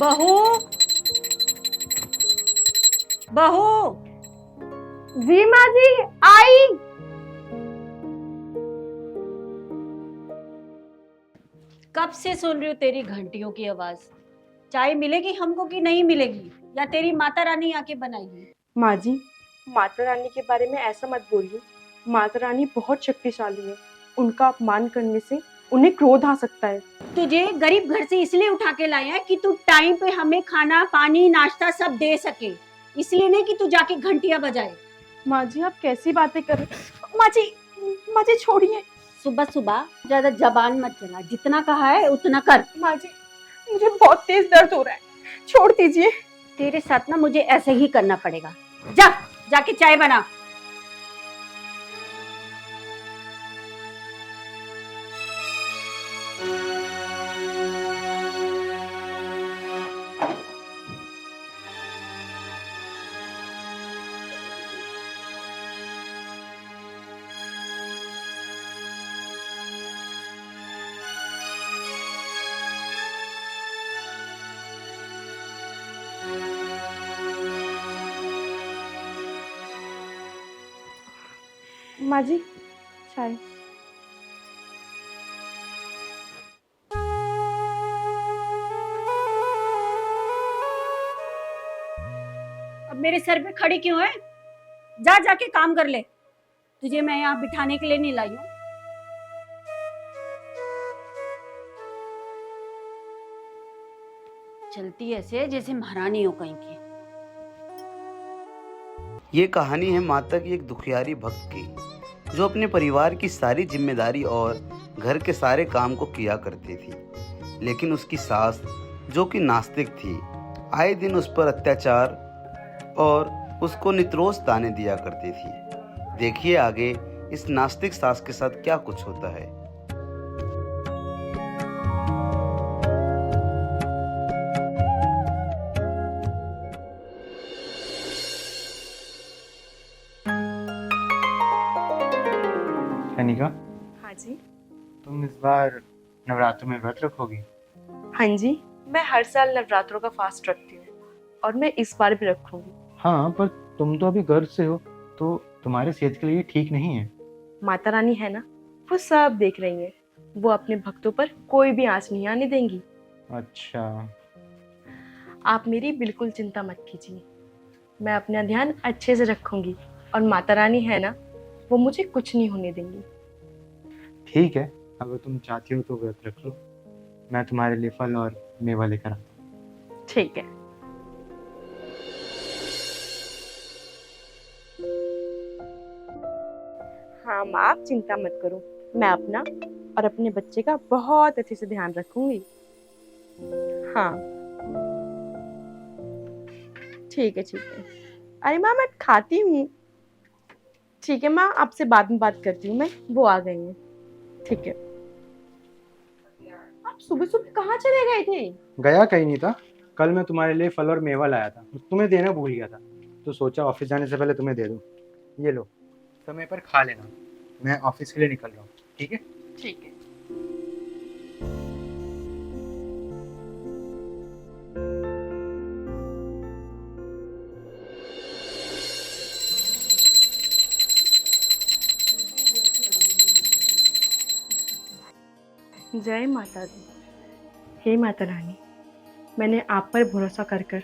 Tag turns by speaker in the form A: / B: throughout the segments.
A: बहू, बहू।
B: जी माँ जी, आई।
A: कब से सुन रही हूँ तेरी घंटियों की आवाज। चाय मिलेगी हमको कि नहीं मिलेगी, या तेरी माता रानी आके बनाएगी?
B: माँ जी, माता रानी के बारे में ऐसा मत बोलिए। माता रानी बहुत शक्तिशाली है। उनका अपमान करने से उन्हें क्रोध आ सकता है।
A: तुझे गरीब घर से इसलिए उठा के लाए हैं कि तू टाइम पे हमें खाना पानी नाश्ता सब दे सके, इसलिए नहीं कि तू जाके घंटियां बजाए।
B: माँ जी, आप कैसी बातें कर रहे हैं? माँ जी छोड़िए।
A: सुबह सुबह ज्यादा जबान मत चला, जितना कहा है उतना कर।
B: माँ जी, मुझे बहुत तेज दर्द हो रहा है, छोड़ दीजिए।
A: तेरे साथ ना मुझे ऐसे ही करना पड़ेगा। जा, जाके चाय बना।
B: माँ जी, चाय।
A: अब मेरे सर पे खड़ी क्यों है? जा, जाके काम कर ले। तुझे मैं यहाँ बिठाने के लिए नहीं लाई हूँ। चलती ऐसे जैसे महारानी हो कहीं की।
C: ये कहानी है माता की एक दुखियारी भक्त की, जो अपने परिवार की सारी जिम्मेदारी और घर के सारे काम को किया करती थी। लेकिन उसकी सास, जो कि नास्तिक थी, आए दिन उस पर अत्याचार और उसको नित्रोष ताने दिया करती थी। देखिए आगे इस नास्तिक सास के साथ क्या कुछ होता है।
D: कनिका,
B: हाँ जी।
D: तुम इस बार नवरात्र में व्रत रखोगी?
B: हाँ जी, मैं हर साल नवरात्रों का फास्ट रखती हूँ और मैं इस बार भी रखूंगी।
D: हाँ, पर तुम तो अभी गर्भ से हो, तो तुम्हारे सेहत के लिए ठीक नहीं है।
B: माता रानी है ना, वो सब देख रही है। वो अपने भक्तों पर कोई भी आँच नहीं आने देंगी।
D: अच्छा।
B: आप मेरी बिल्कुल चिंता मत कीजिए। मैं अपना ध्यान अच्छे से रखूंगी और माता रानी है ना, वो मुझे कुछ नहीं होने देंगी।
D: ठीक है, अगर तुम चाहती हो तो व्रत रख लो। मैं तुम्हारे लिए फल और मेवा लेकर आता हूँ।
B: ठीक है। हाँ माँ, आप चिंता मत करो। मैं अपना और अपने बच्चे का बहुत अच्छे से ध्यान रखूंगी। हाँ ठीक है, ठीक है। अरे माँ, मैं खाती हूँ। ठीक है माँ, आपसे बाद में बात करती हूँ मैं, वो आ गई हैं। ठीक है। आप सुबह सुबह कहाँ चले गए थे?
D: गया कहीं नहीं था। कल मैं तुम्हारे लिए फल और मेवा लाया था, तुम्हें देना भूल गया था, तो सोचा ऑफिस जाने से पहले तुम्हें दे दूँ। ये लो, समय पर खा लेना। मैं ऑफिस के लिए निकल रहा हूँ, ठीक है?
B: ठीक है। जय माता दी। हे माता रानी, मैंने आप पर भरोसा कर कर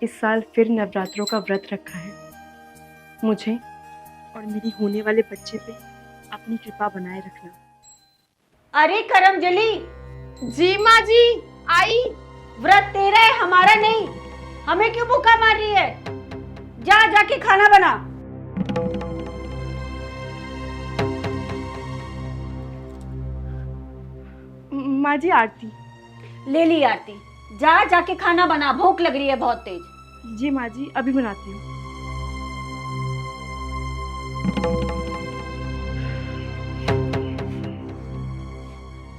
B: इस साल फिर नवरात्रों का व्रत रखा है। मुझे और मेरी होने वाले बच्चे पे अपनी कृपा बनाए रखना।
A: अरे करमजली,
B: जी माँ जी, आई।
A: व्रत तेरा है, हमारा नहीं। हमें क्यों भूखा मार रही है? जा, जाके खाना बना।
B: माँ जी, आरती।
A: ले ली आरती। जा, जाके खाना बना, भूख लग रही है बहुत तेज।
B: जी माँ जी, अभी बनाती हूँ।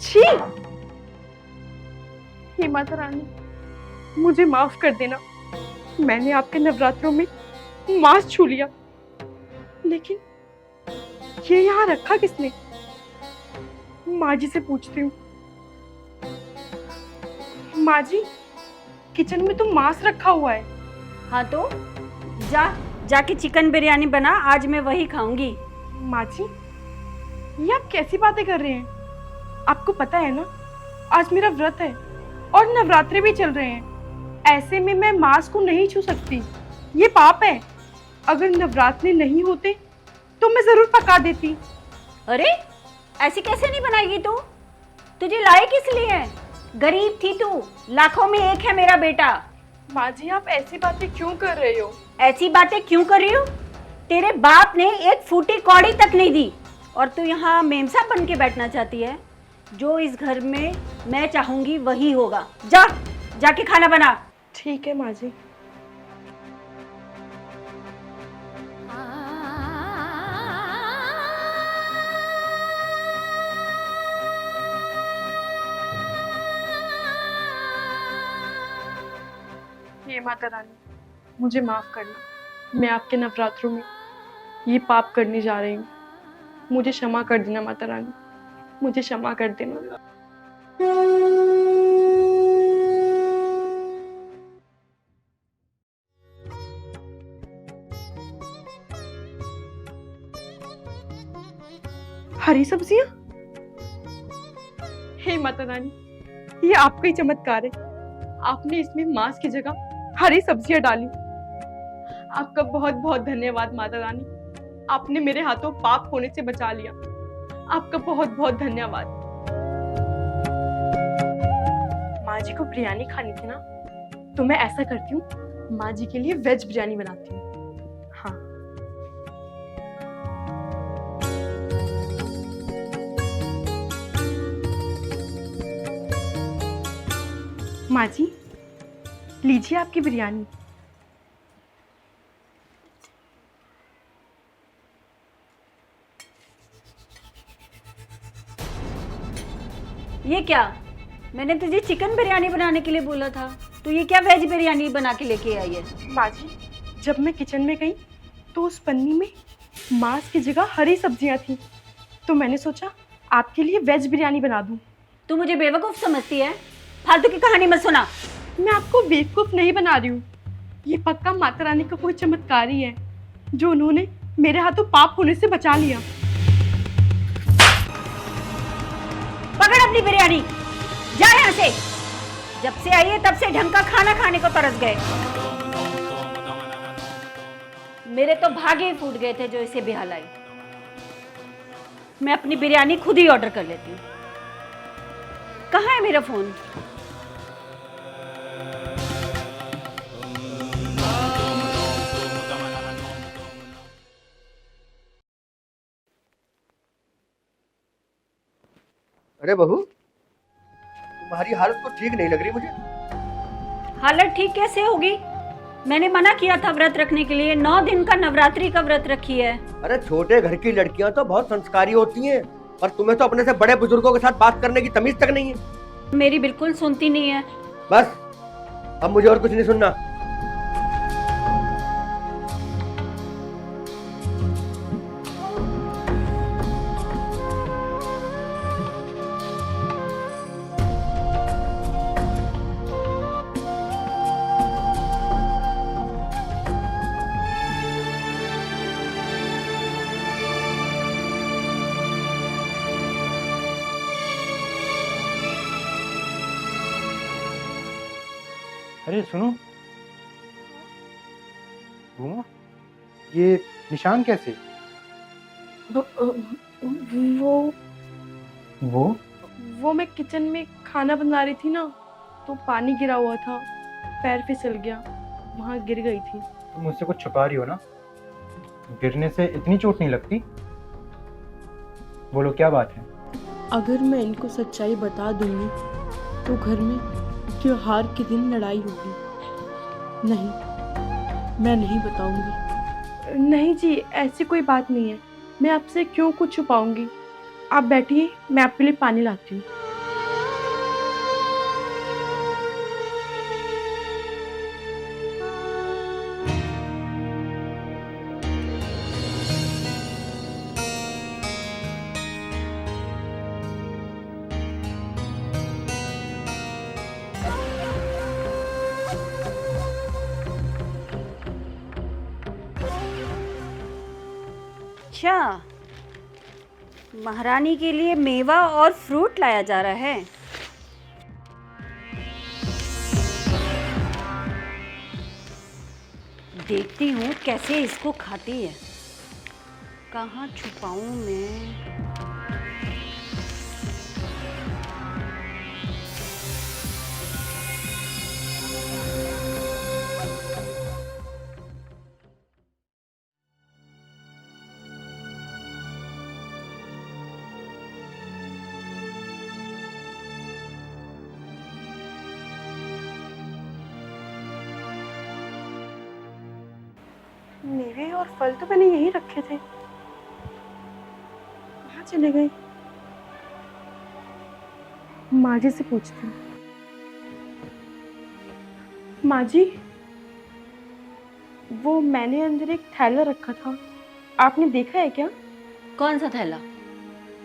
B: छी! हे माता रानी, मुझे माफ कर देना। मैंने आपके नवरात्रों में मांस छू लिया, लेकिन ये यहाँ रखा किसने? माँ जी से पूछती हूँ। माँ जी, किचन में तो मांस रखा हुआ है।
A: हाँ तो जाके चिकन बिरयानी बना, आज मैं वही खाऊंगी।
B: माँ जी, ये आप कैसी बातें कर रहे हैं? आपको पता है ना, आज मेरा व्रत है और नवरात्रि भी चल रहे हैं। ऐसे में मैं मांस को नहीं छू सकती, ये पाप है। अगर नवरात्रि नहीं होते तो मैं जरूर पका देती।
A: अरे ऐसी कैसे नहीं बनाएगी तू? तुझे लाई किस लिए है? गरीब थी तू, लाखों में एक है मेरा बेटा।
B: माँ जी, आप ऐसी बातें क्यों कर रहे हो?
A: ऐसी बातें क्यों कर रही हो? तेरे बाप ने एक फूटी कौड़ी तक नहीं दी और तू यहाँ मेमसा बन के बैठना चाहती है। जो इस घर में मैं चाहूंगी वही होगा। जाके खाना बना।
B: ठीक है माँ जी। हे माता रानी, मुझे माफ करना। मैं आपके नवरात्रों में ये पाप करने जा रही हूँ। मुझे क्षमा कर देना माता रानी, मुझे क्षमा कर देना। हरी सब्जियां? हे माता रानी, ये आपका ही चमत्कार है। आपने इसमें मांस की जगह हरी सब्जियां डाली। आपका बहुत बहुत धन्यवाद माता रानी। आपने मेरे हाथों पाप होने से बचा लिया। आपका बहुत बहुत धन्यवाद। माँ जी को बिरयानी खानी थी ना, तो मैं ऐसा करती हूँ, माँ जी के लिए वेज बिरयानी बनाती हूँ। हाँ, माँ जी, लीजिए आपकी बिरयानी।
A: ये क्या? मैंने तुझे चिकन बिरयानी बनाने के लिए बोला था, तो ये क्या वेज बिरयानी बना के लेके आई है?
B: माँ जी, जब मैं किचन में गई तो उस पन्नी में मांस की जगह हरी सब्जियां थी, तो मैंने सोचा आपके लिए वेज बिरयानी बना दूं।
A: तू मुझे बेवकूफ समझती है? फालतू की कहानी मत सुना।
B: मैं आपको बेवकूफ नहीं बना रही हूँ। ये पक्का माता रानी का कोई चमत्कार ही है, जो उन्होंने मेरे हाथों पाप होने से बचा लिया।
A: पकड़ अपनी बिरयानी, जा यहाँ से। जब से आई है तब से ढंग का खाना खाने को तरस गए। मेरे तो भागे ही फूट गए थे जो इसे बिहाल आई। मैं अपनी बिरयानी खुद ही ऑर्डर कर लेती हूँ। कहाँ है मेरा फोन?
E: अरे बहू, तुम्हारी हालत तो ठीक नहीं लग रही मुझे।
A: हालत ठीक कैसे होगी? मैंने मना किया था व्रत रखने के लिए। 9 दिन का नवरात्रि का व्रत रखी है।
E: अरे छोटे घर की लड़कियां तो बहुत संस्कारी होती हैं, और तुम्हें तो अपने से बड़े बुजुर्गों के साथ बात करने की तमीज तक नहीं है।
A: मेरी बिल्कुल सुनती नहीं है।
E: बस, अब मुझे और कुछ नहीं सुनना।
D: अरे सुनो, घूमो। ये निशान कैसे?
B: वो मैं किचन में खाना बना रही थी ना, तो पानी गिरा हुआ था, पैर फिसल गया, वहां गिर गई थी।
D: तुम मुझसे कुछ छुपा रही हो ना? गिरने से इतनी चोट नहीं लगती? बोलो क्या बात है?
B: अगर मैं इनको सच्चाई बता दूंगी तो घर में त्योहार के दिन लड़ाई होगी। नहीं, मैं नहीं बताऊंगी। नहीं जी, ऐसी कोई बात नहीं है। मैं आपसे क्यों कुछ छुपाऊंगी। आप बैठिए, मैं आपके लिए पानी लाती हूँ।
A: अच्छा, महारानी के लिए मेवा और फ्रूट लाया जा रहा है। देखती हूँ कैसे इसको खाती है। कहाँ छुपाऊँ मैं?
B: मेवे और फल तो मैंने यहीं रखे थे, कहाँ चले गए? माँ जी से पूछती हूँ। माँ जी, वो मैंने अंदर एक थैला रखा था, आपने देखा है क्या?
A: कौन सा थैला?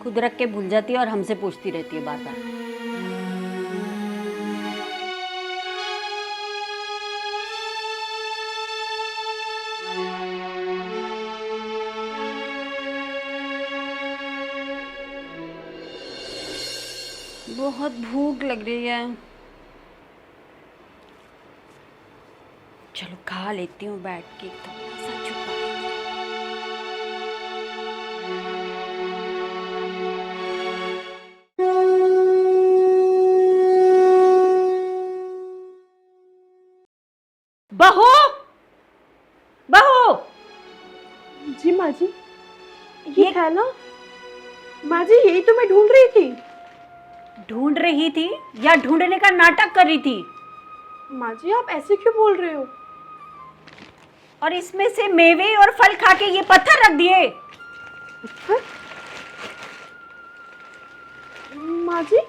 A: खुद रख के भूल जाती है और हमसे पूछती रहती है बार बार। बहुत भूख लग रही है, चलो खा लेती हूँ बैठ के, थोड़ा सा छुपा लेती हूँ। बहू, बहू,
B: जी माँ जी, ये थैला? माँ जी, यही तो मैं ढूंढ रही थी।
A: ढूंढ रही थी या ढूंढने का नाटक कर रही थी?
B: माँ जी, आप ऐसे क्यों बोल रहे हो?
A: और इसमें से मेवे और फल खा के ये पत्थर रख दिए।
B: पत्थर? माँ जी,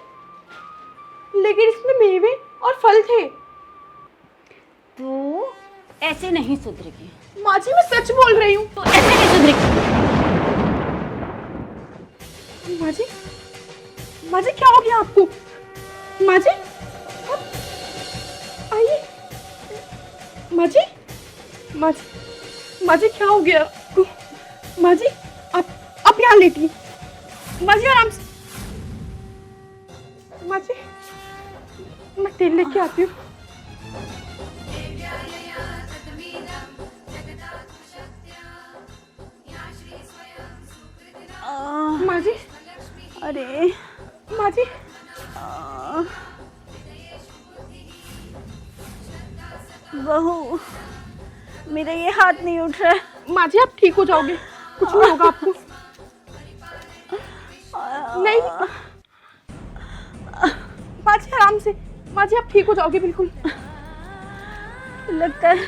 B: लेकिन इसमें मेवे और फल थे।
A: तू ऐसे नहीं सुधरेगी।
B: माँ जी, मैं सच बोल रही हूँ।
A: तू ऐसे नहीं सुधरेगी।
B: माँ जी, माँ जी क्या हो गया आपको? माँ जी, आइए। माँ जी, माँ जी, माँ जी क्या हो गया आपको? माँ जी, आप यहाँ लेटिए। माँ जी आराम से। माँ जी, मैं तेल लेके आती हूँ। माँ जी,
A: अरे
B: माँ जी,
A: बहू, मेरा ये हाथ नहीं उठ रहा है।
B: माँ जी आप ठीक हो जाओगे, कुछ नहीं होगा आपको। नहीं माँ जी आराम से, माँ जी आप ठीक हो जाओगे बिल्कुल।
A: लगता है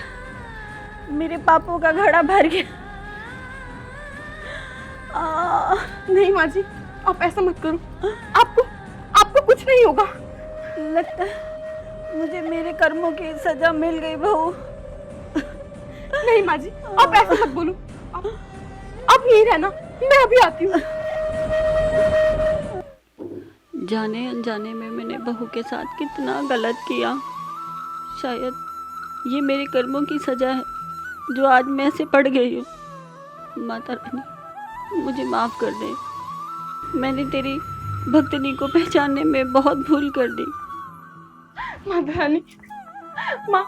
A: मेरे पापों का घड़ा भर गया।
B: नहीं माँ जी, आप ऐसा मत करो, आपको कुछ नहीं होगा।
A: लगता है मुझे मेरे कर्मों की सजा मिल गई बहू।
B: नहीं माँ जी, आप ऐसा मत बोलो। आप यहीं रहना, मैं अभी आती हूँ।
A: जाने अनजाने में मैंने बहू के साथ कितना गलत किया। शायद ये मेरे कर्मों की सजा है जो आज मैं ऐसे पड़ गई हूँ। माता रानी, मुझे माफ कर दे। मैंने तेरी भक्तनी को पहचानने में बहुत भूल कर दी।
B: माता रानी, माँ,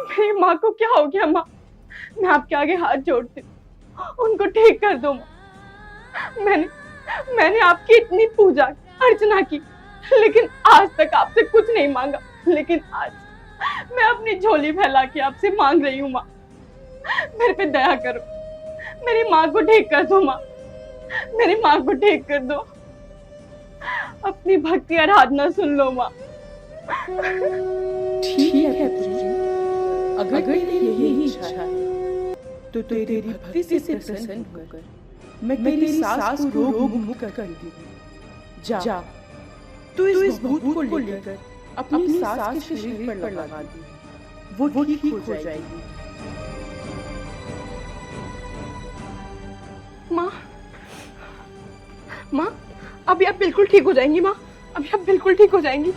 B: मेरी माँ को क्या हो गया? माँ, मैं आपके आगे हाथ जोड़ती हूँ, उनको ठीक कर दो माँ। मैंने आपकी इतनी पूजा अर्चना की, लेकिन आज तक आपसे कुछ नहीं मांगा, लेकिन आज मैं अपनी झोली फैला के आपसे मांग रही हूँ माँ। मेरे पे दया करो, मेरी माँ को ठीक कर दो माँ, मेरी माँ को ठीक कर दो। अपनी भक्ति आराधना सुन लो माँ।
F: ठीक है पुत्री, अगर तेरी यही इच्छा है तो तेरी भक्ति से प्रसन्न होकर मैं तेरी सास को रोग मुक्त कर दूंगी। जा तू इस भूत को लेकर अपनी सास के शरीर पर लगा दे, वो ठीक हो जाएगी।
B: माँ, अभी आप बिल्कुल ठीक हो जाएंगी माँ, अभी आप बिल्कुल ठीक हो जाएंगी।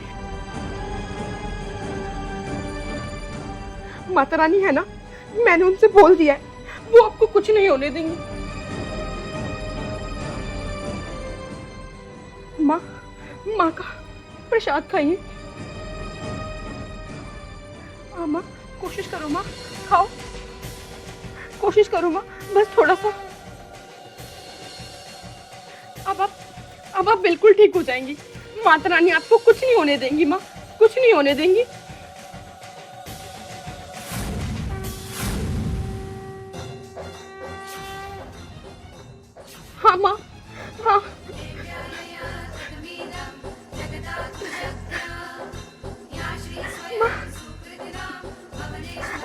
B: माता रानी है ना, मैंने उनसे बोल दिया है, वो आपको कुछ नहीं होने देंगी। माँ का प्रसाद खाइए। हाँ माँ, कोशिश करो माँ, खाओ, कोशिश करो माँ, बस थोड़ा सा। अब आप बिल्कुल ठीक हो जाएंगी। माता रानी आपको कुछ नहीं होने देंगी माँ, कुछ नहीं होने देंगी। हाँ माँ, हाँ। माँ,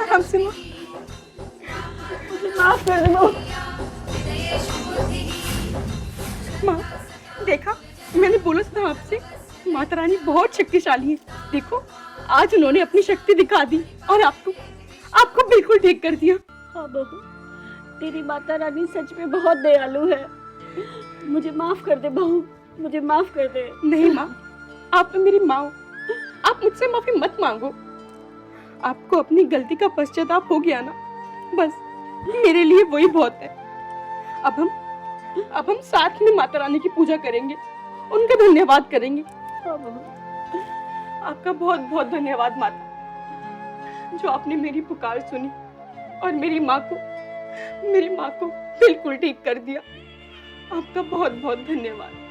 B: आराम से माँ, मुझे माफ कर दो माँ। देखा, मैंने बोला था आपसे, माता रानी बहुत शक्तिशाली है। देखो, आज उन्होंने अपनी शक्ति दिखा दी और आपको बिल्कुल ठीक कर दिया।
A: हाँ बहू, तेरी माता रानी सच में बहुत दयालु है। मुझे माफ कर दे बहू, मुझे माफ कर दे।
B: नहीं माँ, आप तो मेरी माँ हो, आप मुझसे माफी मत मांगो। आपको अपनी गलती का पश्चाताप हो गया ना, बस मेरे लिए वही बहुत है। अब हम साथ में माता रानी की पूजा करेंगे, उनका धन्यवाद करेंगे।
A: हाँ बहू,
B: आपका बहुत बहुत धन्यवाद माता, जो आपने मेरी पुकार सुनी और मेरी माँ को बिल्कुल ठीक कर दिया। आपका बहुत बहुत धन्यवाद।